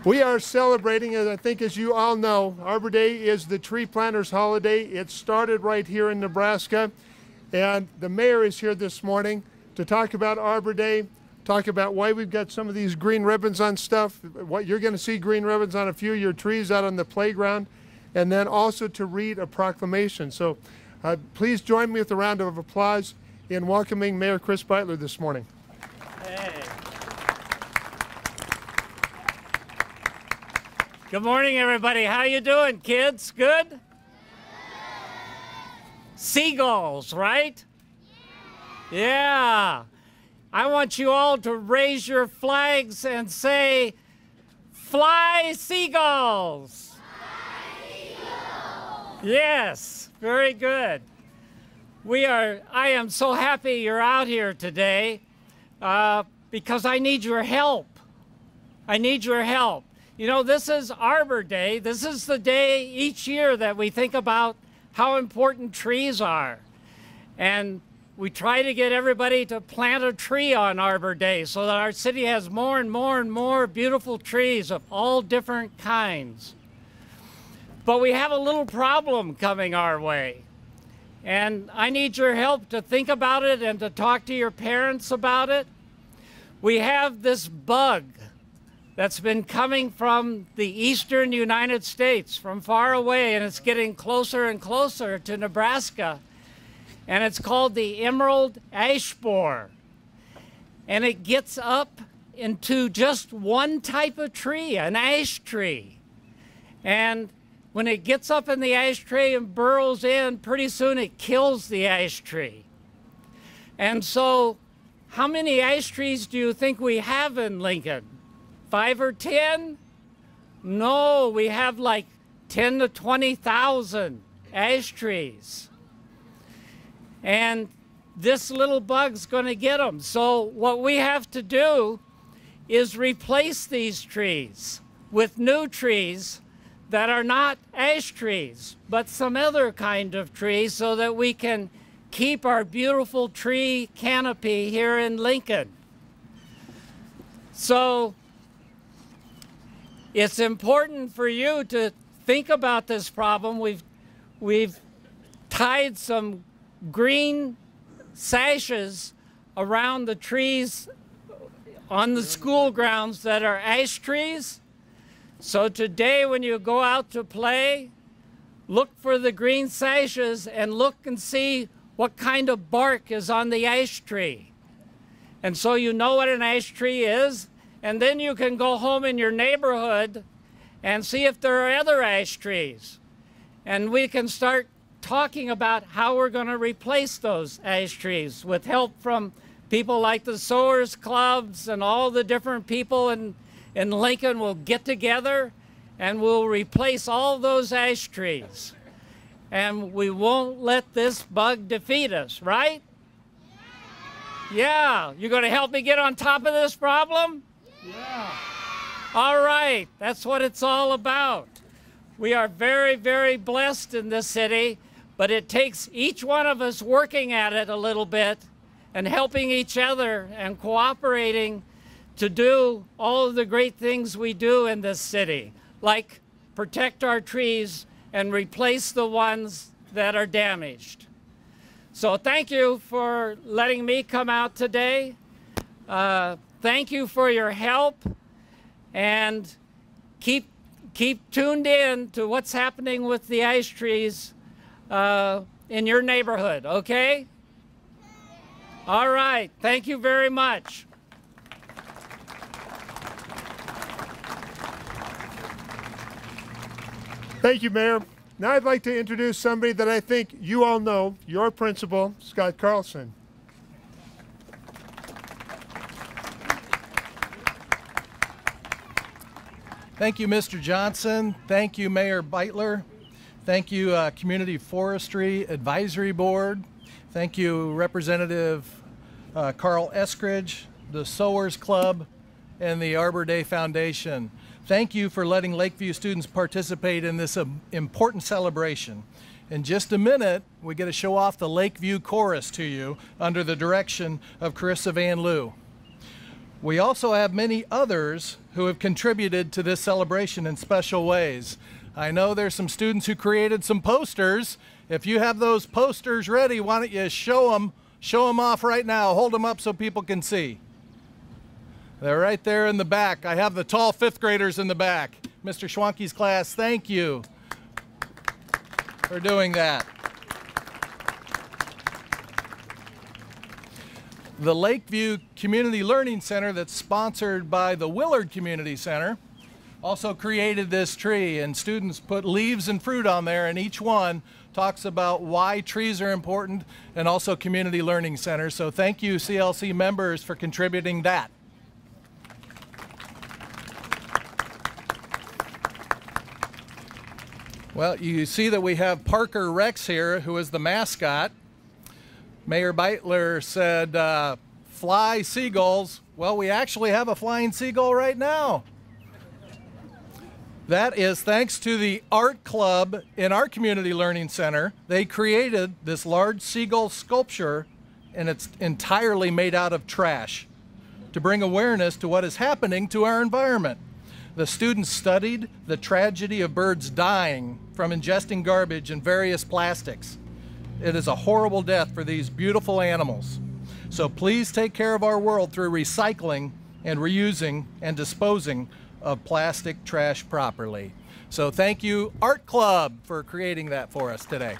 We are celebrating, as I think as you all know, Arbor Day is the tree planters holiday. It started right here in Nebraska, and the mayor is here this morning to talk about Arbor Day, talk about why we've got some of these green ribbons on stuff, what you're going to see green ribbons on a few of your trees out on the playground, and then also to read a proclamation. So please join me with a round of applause in welcoming Mayor Chris Beitler this morning. Hey. Good morning, everybody. How you doing, kids? Good? Seagulls, right? Yeah. I want you all to raise your flags and say, "Fly, seagulls!" Fly, seagulls! Yes, very good. I am so happy you're out here today because I need your help. I need your help. You know, this is Arbor Day. This is the day each year that we think about how important trees are. And we try to get everybody to plant a tree on Arbor Day so that our city has more and more and more beautiful trees of all different kinds. But we have a little problem coming our way. And I need your help to think about it and to talk to your parents about it. We have this bug that's been coming from the eastern United States, from far away, and it's getting closer and closer to Nebraska. And it's called the emerald ash borer. And it gets up into just one type of tree, an ash tree. And when it gets up in the ash tree and burrows in, pretty soon it kills the ash tree. And so, how many ash trees do you think we have in Lincoln? 5 or 10? No, we have like 10 to 20,000 ash trees. And this little bug's going to get them. So what we have to do is replace these trees with new trees that are not ash trees, but some other kind of tree so that we can keep our beautiful tree canopy here in Lincoln. So it's important for you to think about this problem. We've tied some green sashes around the trees on the school grounds that are ash trees. So today when you go out to play, look for the green sashes and look and see what kind of bark is on the ash tree. And so you know what an ash tree is. And then you can go home in your neighborhood and see if there are other ash trees. And we can start talking about how we're going to replace those ash trees with help from people like the Sowers Clubs, and all the different people in Lincoln will get together and we'll replace all those ash trees. And we won't let this bug defeat us, right? Yeah. You going to help me get on top of this problem? Yeah. All right, that's what it's all about. We are very, very blessed in this city, but it takes each one of us working at it a little bit and helping each other and cooperating to do all of the great things we do in this city, like protect our trees and replace the ones that are damaged. So thank you for letting me come out today. Thank you for your help, and keep tuned in to what's happening with the ash trees in your neighborhood, okay? All right, thank you very much. Thank you, Mayor. Now I'd like to introduce somebody that I think you all know, your principal, Scott Carlson. Thank you, Mr. Johnson. Thank you, Mayor Beitler. Thank you, Community Forestry Advisory Board. Thank you, Representative Carl Eskridge, the Sowers Club, and the Arbor Day Foundation. Thank you for letting Lakeview students participate in this important celebration. In just a minute, we get to show off the Lakeview Chorus to you under the direction of Carissa Van Loo. We also have many others who have contributed to this celebration in special ways. I know there's some students who created some posters. If you have those posters ready, why don't you show them off right now. Hold them up so people can see. They're right there in the back. I have the tall fifth graders in the back. Mr. Schwanke's class, thank you for doing that. The Lakeview Community Learning Center, that's sponsored by the Willard Community Center, also created this tree, and students put leaves and fruit on there, and each one talks about why trees are important, and also community learning centers. So thank you, CLC members, for contributing that. Well, you see that we have Parker Rex here, who is the mascot. Mayor Beitler said, fly seagulls. Well, we actually have a flying seagull right now. That is thanks to the art club in our community learning center. They created this large seagull sculpture, and it's entirely made out of trash to bring awareness to what is happening to our environment. The students studied the tragedy of birds dying from ingesting garbage and various plastics. It is a horrible death for these beautiful animals. So please take care of our world through recycling and reusing and disposing of plastic trash properly. So thank you, Art Club, for creating that for us today.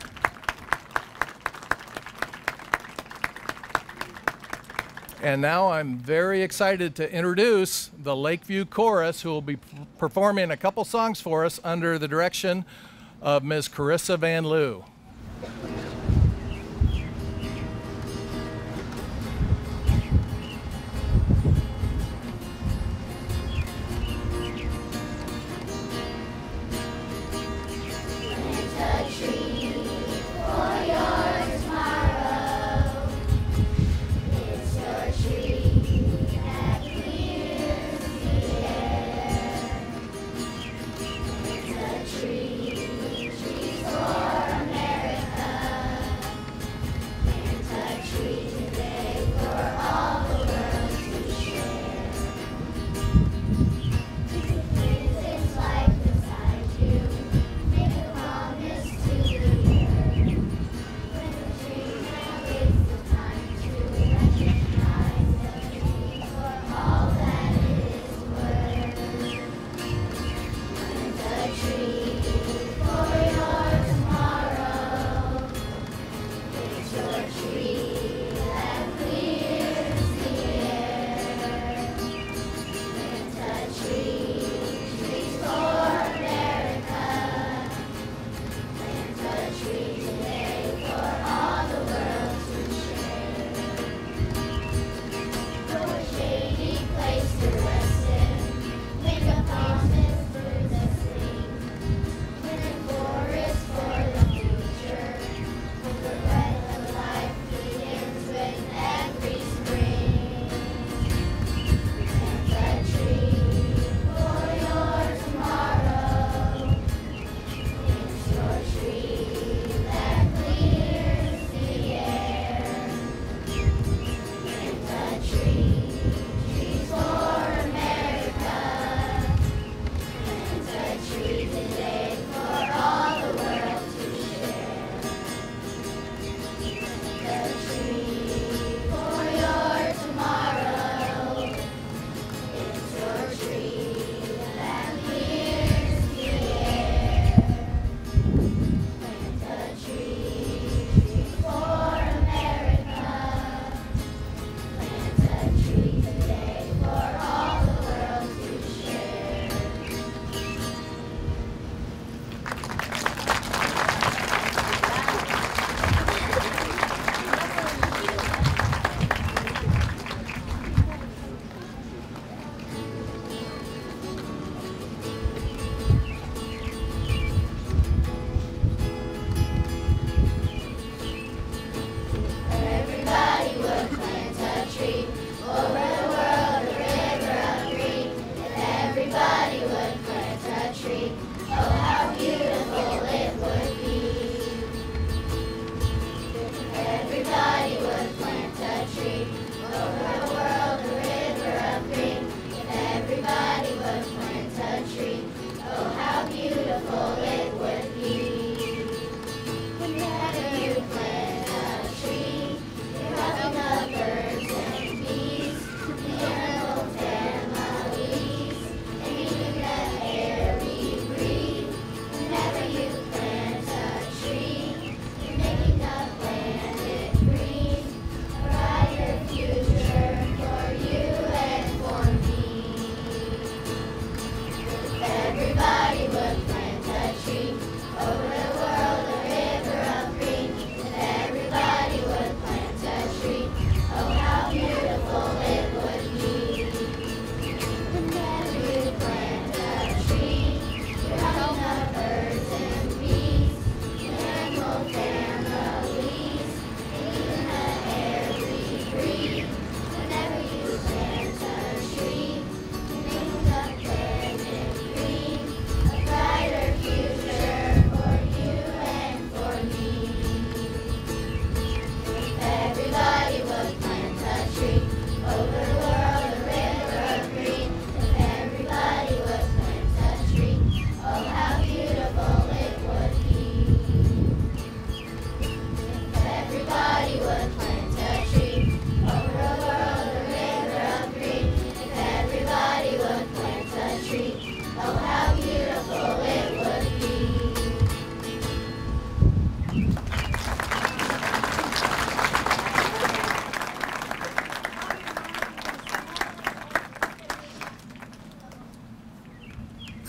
And now I'm very excited to introduce the Lakeview Chorus, who will be performing a couple songs for us under the direction of Ms. Carissa Van Loo. America.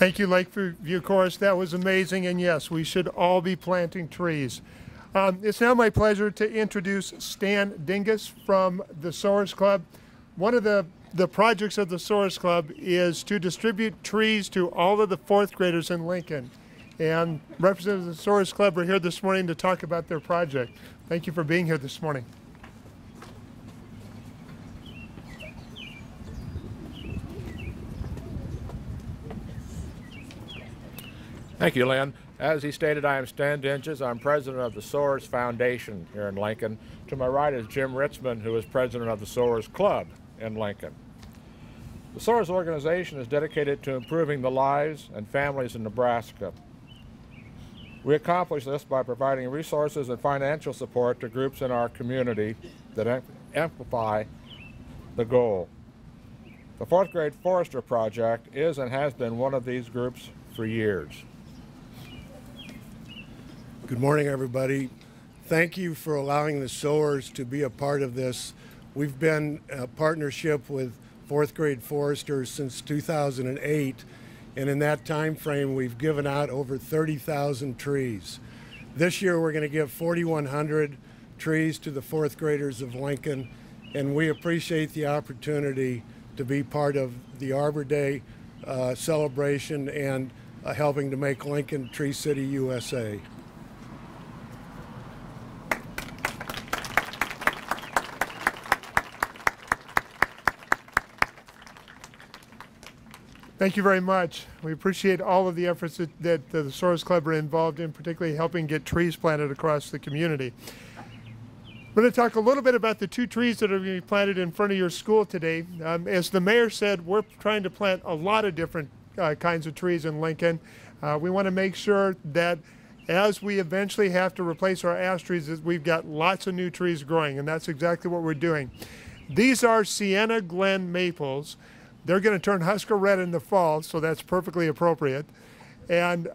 Thank you, Lakeview Chorus. That was amazing. And yes, we should all be planting trees. It's now my pleasure to introduce Stan Dingus from the Soars Club. One of the projects of the Soars Club is to distribute trees to all of the fourth graders in Lincoln. And representatives of the Soars Club are here this morning to talk about their project. Thank you for being here this morning. Thank you, Lynn. As he stated, I am Stan Dingus. I'm president of the Soars Foundation here in Lincoln. To my right is Jim Ritzman, who is president of the Soars Club in Lincoln. The Soars organization is dedicated to improving the lives and families in Nebraska. We accomplish this by providing resources and financial support to groups in our community that amplify the goal. The Fourth Grade Forester Project is and has been one of these groups for years. Good morning, everybody. Thank you for allowing the Soars to be a part of this. We've been a partnership with fourth grade foresters since 2008, and in that time frame we've given out over 30,000 trees. This year we're going to give 4,100 trees to the fourth graders of Lincoln, and we appreciate the opportunity to be part of the Arbor Day celebration and helping to make Lincoln Tree City, USA. Thank you very much. We appreciate all of the efforts that the Soars Club are involved in, particularly helping get trees planted across the community. We're going to talk a little bit about the 2 trees that are going to be planted in front of your school today. As the mayor said, we're trying to plant a lot of different kinds of trees in Lincoln. We want to make sure that as we eventually have to replace our ash trees, we've got lots of new trees growing, and that's exactly what we're doing. These are Sienna Glen maples. They're going to turn Husker red in the fall, so that's perfectly appropriate. And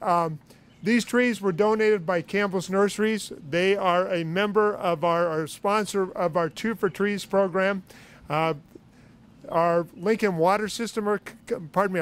these trees were donated by Campbell's Nurseries. They are a member of our sponsor of our 2 for Trees program. Our Lincoln Water System, our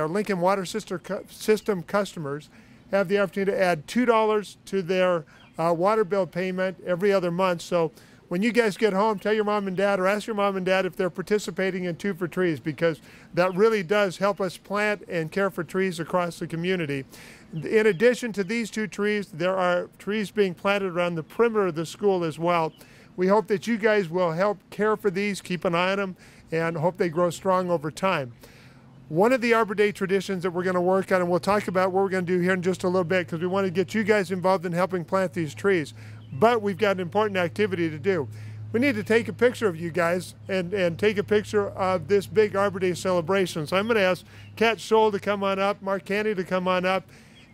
Lincoln Water System customers have the opportunity to add $2 to their water bill payment every other month. So when you guys get home, tell your mom and dad or ask your mom and dad if they're participating in 2 for Trees, because that really does help us plant and care for trees across the community. In addition to these 2 trees, there are trees being planted around the perimeter of the school as well. We hope that you guys will help care for these, keep an eye on them, and hope they grow strong over time. One of the Arbor Day traditions that we're going to work on, and we'll talk about what we're going to do here in just a little bit, because we want to get you guys involved in helping plant these trees. But we've got an important activity to do. We need to take a picture of you guys and take a picture of this big Arbor Day celebration. So I'm going to ask Kat Scholl to come on up, Mark Candy to come on up.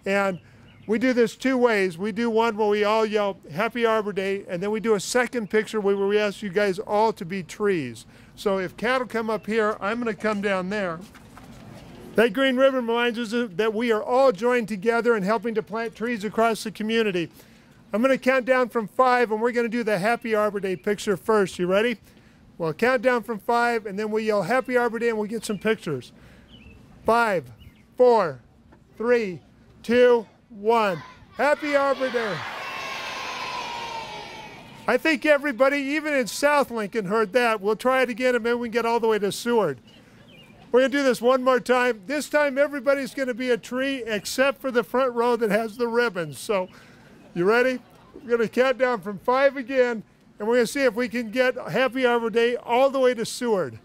And we do this 2 ways. We do one where we all yell, Happy Arbor Day, and then we do a second picture where we ask you guys all to be trees. So if Kat will come up here, I'm going to come down there. That green ribbon reminds us that we are all joined together in helping to plant trees across the community. I'm going to count down from 5, and we're going to do the Happy Arbor Day picture first. You ready? Well, count down from 5, and then we yell Happy Arbor Day, and we'll get some pictures. 5, 4, 3, 2, 1. Happy Arbor Day. I think everybody, even in South Lincoln, heard that. We'll try it again, and then we can get all the way to Seward. We're going to do this one more time. This time, everybody's going to be a tree except for the front row that has the ribbons. So, you ready? We're going to count down from 5 again, and we're going to see if we can get Happy Arbor Day all the way to Seward.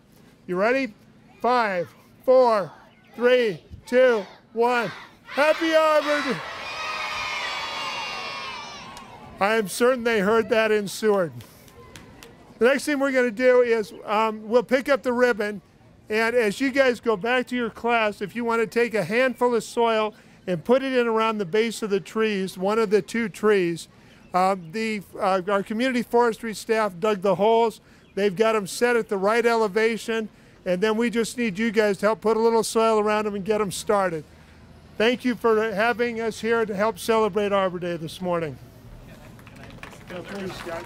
You ready? 5, 4, 3, 2, 1. Happy Arbor Day. I am certain they heard that in Seward. The next thing we're going to do is we'll pick up the ribbon, and as you guys go back to your class, if you want to take a handful of soil and put it in around the base of the trees, one of the 2 trees. Our community forestry staff dug the holes. They've got them set at the right elevation, and then we just need you guys to help put a little soil around them and get them started. Thank you for having us here to help celebrate Arbor Day this morning. Yeah, please, Scott.